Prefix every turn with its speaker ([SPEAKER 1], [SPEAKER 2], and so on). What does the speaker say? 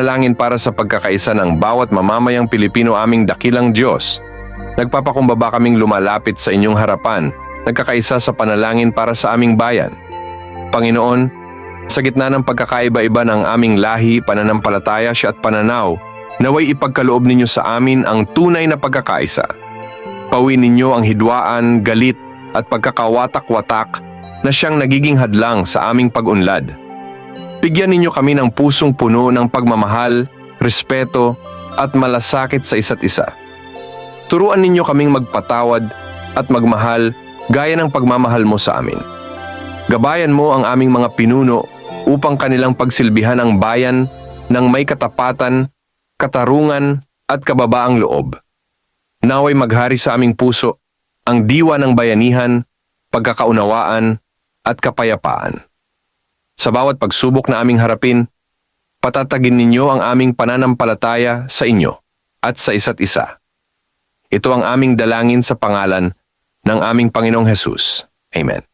[SPEAKER 1] Panalangin para sa pagkakaisa ng bawat mamamayang Pilipino aming dakilang Diyos. Nagpapakumbaba kaming lumalapit sa inyong harapan, nagkakaisa sa panalangin para sa aming bayan. Panginoon, sa gitna ng pagkakaiba-iba ng aming lahi, pananampalataya at pananaw, naway ipagkaloob ninyo sa amin ang tunay na pagkakaisa. Pawin ninyo ang hidwaan, galit at pagkakawatak-watak na siyang nagiging hadlang sa aming pag-unlad. Bigyan ninyo kami ng pusong puno ng pagmamahal, respeto at malasakit sa isa't isa. Turuan ninyo kaming magpatawad at magmahal gaya ng pagmamahal mo sa amin. Gabayan mo ang aming mga pinuno upang kanilang pagsilbihan ang bayan ng may katapatan, katarungan at kababaang loob. Naway maghari sa aming puso ang diwa ng bayanihan, pagkakaunawaan at kapayapaan. Sa bawat pagsubok na aming harapin, patatagin ninyo ang aming pananampalataya sa inyo at sa isa't isa. Ito ang aming dalangin sa pangalan ng aming Panginoong Hesus. Amen.